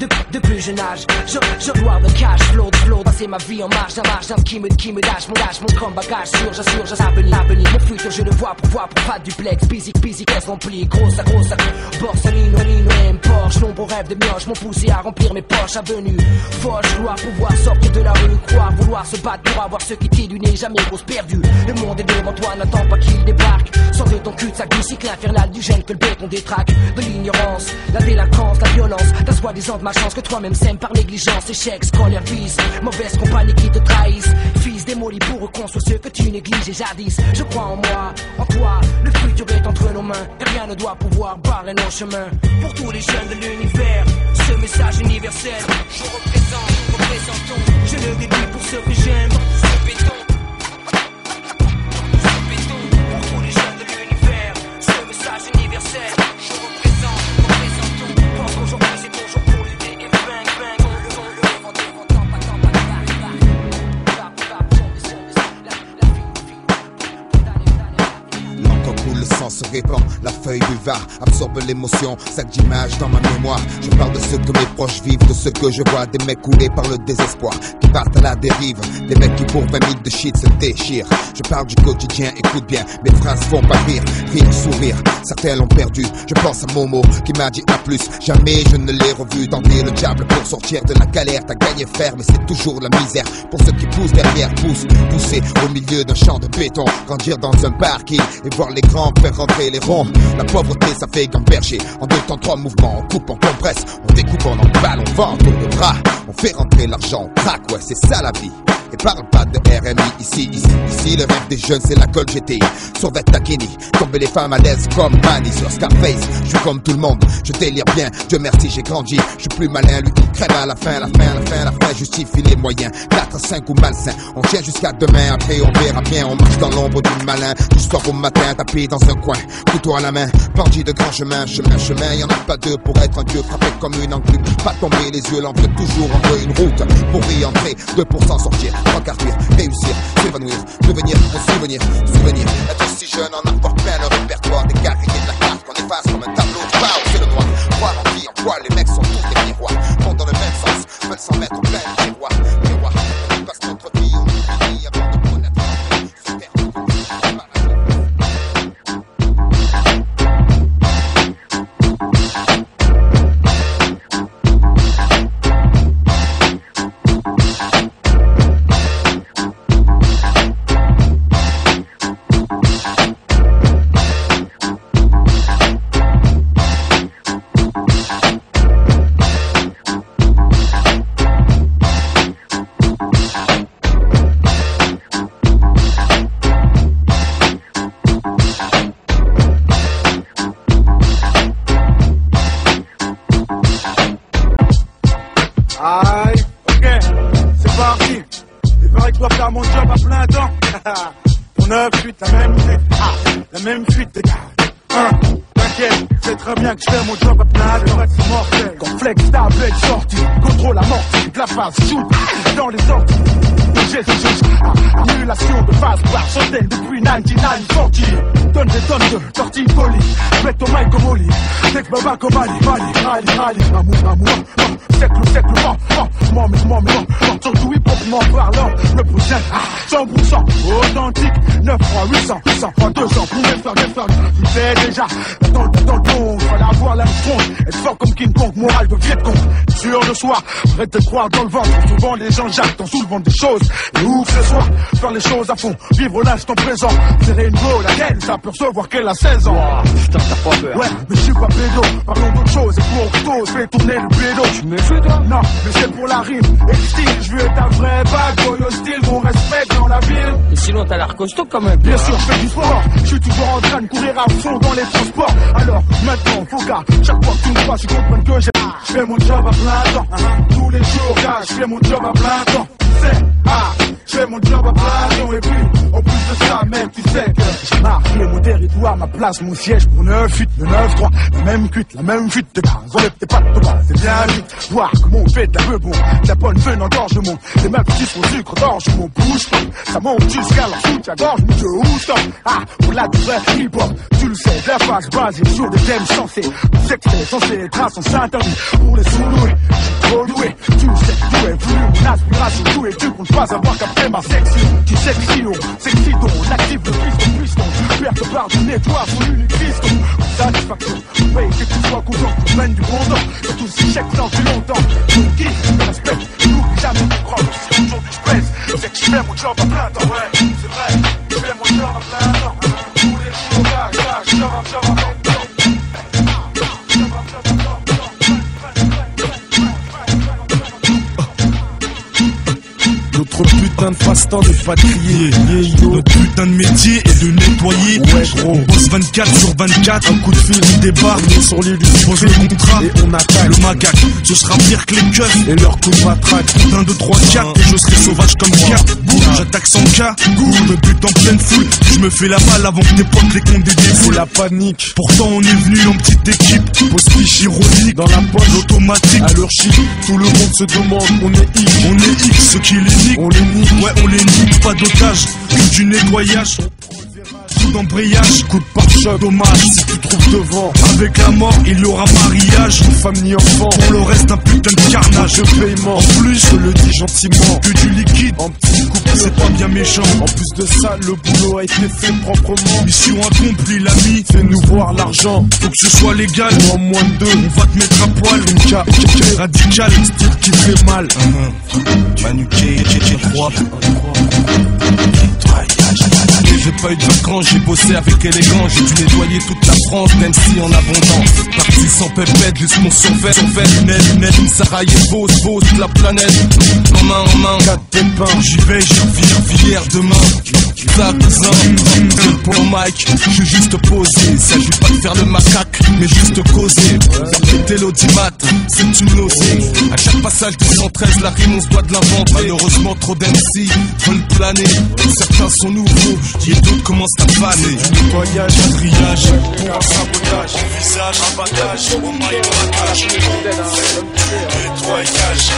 de plus jeune âge. Je dois de cash, flow, passer ma vie en marge, d'un qui me lâche, mon combat bagage sûr, j'assure, avenir, mon futur je le vois pour pas de duplex, busy, caisse remplie, grosse, Borsalino, M, Porsche, nombreux rêves de mioche, m'ont poussé à remplir mes poches, avenue, Foch, gloire, pouvoir sortir de la rue, croire, vouloir se battre pour avoir ce qui t'est du nez, jamais grosse perdue, le monde est devant toi, n'attends pas qu'il débarque, sors de ton cul-de-sac du cycle infernal du gène que le béton détraque, de l'ignorance, la délinquance, la violence, t'as soi-disant de ma chance que toi-même sème par négligence, échec, scolaire, vice, mauvaise compagnie qui te trahisse, fils démoli pour reconstruire ce que tu négliges jadis, je crois en moi, en toi, le futur est entre nos mains, et rien ne doit pouvoir barrer nos chemins, pour tous les jeunes de l'univers, ce message universel, je représentons, je le dédie pour ceux que j'aime, ce béton. Se répand, la feuille buvard absorbe l'émotion, sac d'images dans ma mémoire. Je parle de ce que mes proches vivent, de ce que je vois, des mecs coulés par le désespoir, qui partent à la dérive, des mecs qui pour 20 000 de shit se déchirent. Je parle du quotidien, écoute bien, mes phrases font pas rire, sourire, certains l'ont perdu. Je pense à Momo qui m'a dit à plus, jamais je ne l'ai revu tenter le diable pour sortir de la galère. T'as gagné fer mais c'est toujours la misère pour ceux qui poussent derrière, pousser au milieu d'un champ de béton, grandir dans un parking et voir les grands faire rentrer les ronds. La pauvreté ça fait gamberger, en 2 temps 3 mouvements, on coupe, on compresse, on découpe, on emballe, on vend, on tourne les bras, on fait rentrer l'argent, on craque, ouais c'est ça la vie. Et parle pas de RMI, ici, le rêve des jeunes c'est la Col GTI, survêt Takini, tomber les femmes à l'aise comme Manny sur Scarface, je suis comme tout le monde, je délire bien, Dieu merci j'ai grandi, je suis plus malin, lui il crève à la fin, justifie les moyens, 4, 5 ou malsain, on tient jusqu'à demain, après on verra bien, on marche dans l'ombre du malin, du soir au matin, tapé dans un coin, couteau à la main, bandit de grand chemin, y'en a pas deux pour être un dieu, frappé comme une enclume, pas tomber les yeux, l'envie toujours entre une route, pour y entrer, 2% sortir, 3 quarts cuire, réussir, s'évanouir, devenir un souvenir, être si jeune en avoir plein le répertoire, des carriers de la carte qu'on efface comme un tableau de bord, c'est le noir, croire en vie, en quoi les mecs sont tous des miroirs, vont dans le même sens, veulent s'en mettre plein de miroirs, on passe notre vie, on oublie avant de connaître. Aïe, ok, c'est parti. Il paraît que je dois faire mon job à plein temps. Pour 9 fuites, la même fuite, les gars. T'inquiète, c'est très bien que je fais mon job à plein temps. C'est mortel. Complexe, tablette, sortie, contrôle la mortie, de la phase, shoot, dans les sorties. Annulation de phase par centaines depuis 1940. Donne des tonnes de tortilles polies. Mets ton mic comme Oli. Dès que Baba comme Ali. Amour. Siècle, surtout hip-hopement parlant. Le prochain, 100% authentique. 9 fois 800, 800 fois 200. Pour les faire, tu sais déjà. Dans le ton, fallait avoir la strong. Être fort comme King Kong, moral de Vietcong. Sûr de soi, arrête de croire dans le ventre. Souvent les gens jactent en soulevant des choses. Et où que ce soit, faire les choses à fond, vivre l'instant présent. Serrer une go, laquelle s'apercevoir qu'elle a 16 ans. Wow, putain, t'as pas peur. Ouais, mais je suis pas pédo, parlons d'autre chose. Et pour auto, fais tourner le pédo. Tu me fais toi? Non, mais c'est pour la rime. Et le style, je veux être un vrai bad boy au style qu'on respecte dans la ville. Et sinon, t'as l'air costaud quand même. Bien sûr, je fais du sport. Je suis toujours en train de courir à fond dans les transports. Alors, maintenant, faut gars, chaque fois que tu me vois, tu comprends que je fais mon job à plein temps. Tous les jours, gars, je fais mon job à plein temps. J'fais mon job à plein, et puis, en plus de ça, mec, tu sais que j'ai marqué mon territoire, ma place, mon siège pour 9-8, le 9-3, la même cuite, la même fuite de gaz. Enlève tes pattes de bas, c'est bien vite. Voir comment on fait de la bon, de la bonne veine en gorgement. Les mêmes petits sont sucre d'orge, mon bouche, ça monte jusqu'à leur soutien-gorge, mais je stop. Ah, pour la du vrai hip-hop, tu le sais, la phase basée sur des thèmes sensés. On sait que c'est censé être à sens interdit pour les sous-doués. Trop doué, tu le sais, tout est voulu, mon aspiration, tout est tu comptes pas avoir qu'après ma section. Qui sexy, non, sexy, donc, on active le piston. Perte par du nettoie, pour l'unique piston. Satisfaction, on paye que tu sois content, qu'on mène du bon temps. Que tous ces chèques sans plus longtemps. Nous kiffe, respect, n'oublie jamais de croire. Si aujourd'hui je pèse, c'est que je fais mon job à plein temps, ouais, c'est vrai. Je fais mon job à plein temps. Tous les jours, job à plein temps. Notre putain de passe-temps n'est pas trié. Notre putain de métier est de nettoyer. Ouais gros, on bosse 24 sur 24. Un coup de fil, on débarque, on est sur les luttes, on pose le contrat et on attaque. Le magac, ce sera pire que les keufs et leur coup de matraque. 1, 2, 3, 4 et je serai sauvage comme 4. J'attaque sans cas, le but en pleine foule. Je me fais la balle avant que tes potes les comptes des défoules. La panique, pourtant on est venu en petite équipe. Pose fiche ironique dans la poche automatique. À leur chic, tout le monde se demande, on est X. On est X, ceux qui les niquent, on les nique. Ouais, on les nique, pas d'otage, que du nettoyage. Coup d'embrayage, coup de pare-choc, dommage si tu trouves devant. Avec la mort, il y aura mariage, ni femme ni enfant. Pour le reste, un putain de carnage de paiement. En plus, je le dis gentiment, que du liquide en petits coups, c'est pas bien méchant. En plus de ça, le boulot a été fait proprement. Mission accomplie, l'ami, fais-nous voir l'argent. Faut que ce soit légal, ou en moins de 2, on va te mettre à poil. Une cas radical, style qui fait mal. Manu K3. J'ai pas eu de vacances, j'ai bossé avec élégance. J'ai dû nettoyer toute la France, même si en abondance. Parti sans pépette, juste mon survêt, lunettes, Sarajevo, toute la planète. En main, 4 pépins, j'y vais, j'y reviens demain. Ça, cousin, pour le mic, je juste posé. S'agit pas de faire le macaque, mais juste causer. Péter l'audimat, c'est une nausée. À chaque passage de 113, la rime, on se doit de l'inventer. Malheureusement, trop d'MC veulent planer. Certains sont nouveaux, et d'autres commencent à faner. Du nettoyage, un triage, pour un sabotage. Visage, abattage, au maille, braquage. Nettoyage,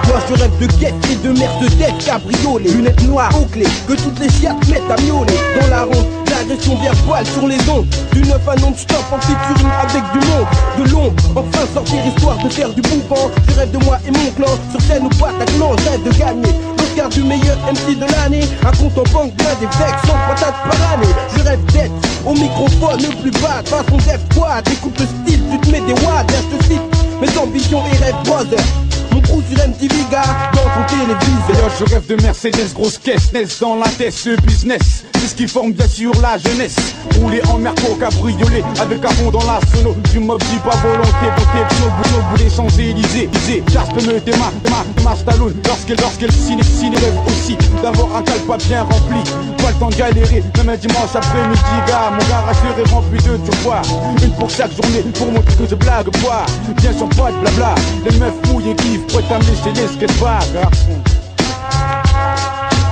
moi je rêve de quête et de merde de tête cabriolet. Lunettes noires aux clés, que toutes les chiates mettent à miauler. Dans la ronde, l'agression vient poil sur les ondes. Du 9 à non-stop en featuring avec du monde. De l'ombre, enfin sortir histoire de faire du boucan. Je rêve de moi et mon clan, sur scène ou Bataclan. Je rêve de gagner l'Oscar du meilleur MC de l'année. Un compte en banque plein des vex, 100 patates par année. Je rêve d'être au microphone le plus bas, façon Def Squad. Découpe le style, tu te mets des watts, je te cite mes ambitions et rêves brother. Mon crew sur MTV, gars, dans ton téléviseur. D'ailleurs, je rêve de Mercedes, grosse caisse, naisse dans la tête, ce business. C'est ce qui forme bien sûr la jeunesse. Rouler en merco, cabriolet, avec un fond dans la sono. Du mob, dis pas volonté, beauté, boulot, boulet, Champs-Élysées. Charles peut me ma Stallone. Lorsqu'elle ciné rêve aussi d'avoir un calpa bien rempli. Pas le temps de galérer, même un dimanche après-midi, gars. Mon garage est rempli de turquoise. Une pour chaque journée, pour montrer que je blague pas. Bien sûr, pas de blabla. Les meufs mouillées kiffent. Faut t'amener chez les skateparks, garçon.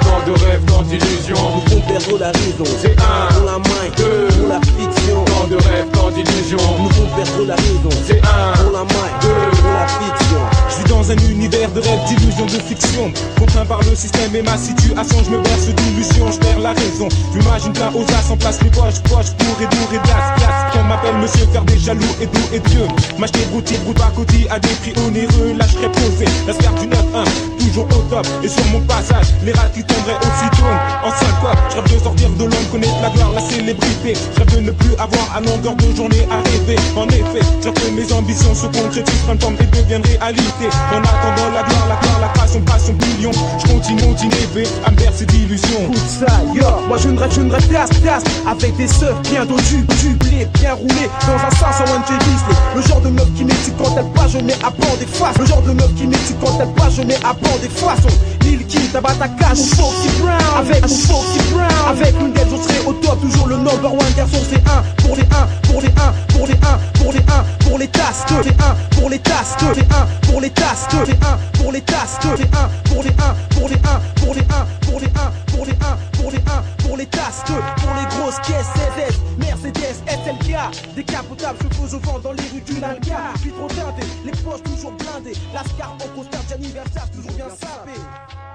Tant de rêves, tant d'illusions. Nous font perdre la raison. C'est un, pour la main, deux, pour la fiction. Tant de rêves, tant d'illusions. Nous font perdre la raison. C'est un, pour la main, deux, pour la fiction. Je suis dans un univers de rêves, d'illusions, de fiction. Contraint par le système et ma situation, je me berce d'illusions, je perds la raison. J'imagine plein aux as en place les poches pour et glace. Qu'on m'appelle monsieur faire des jaloux et doux et Dieu. M'acheter boutique, bout par côté à des prix onéreux, là je serais posé. La sphère du 9-1, toujours au top. Et sur mon passage, les rats qui tomberaient aussitôt. En 5 copes, je rêve de sortir de l'ombre, connaître la gloire, la célébrité. Je rêve de ne plus avoir à longueur de journée à rêver. En effet, je rêve que mes ambitions se concrétisent, prennent forme et deviennent réalité. En attendant la gloire, la passion, million. Je continue rêver à me bercer d'illusions. Écoute ça, yo, moi je ne rêve place, avec des seufs bien dodus, blé bien roulé, dans un sens en one J. Le genre de meuf qui m'excite quand elle pas, je mets à bord des faces. Le genre de meuf qui m'étue quand elle pas, je mets à bord des façons. Lil Kim, Tabata Cash, mon Foxy Brown. Avec mon Foxy Brown. Avec une dette, je serai au top, toujours le number one. Garçon, c'est un pour les 1, pour les 1, pour les 1, pour les 1, pour les tasses, c'est un pour les tasses, c'est un pour les tasses, c'est un pour les tasses, c'est un pour les 1, pour les 1, pour les 1, pour les 1, pour les 1, pour les 1, pour les tasses, pour les grosses caisses, CZ, Mercedes, SLK, décapotables, cheveux au vent dans les rues du Nalga. Puis trop teinté, les poches toujours blindées, la scarpe en costard d'anniversaire toujours bien sapé.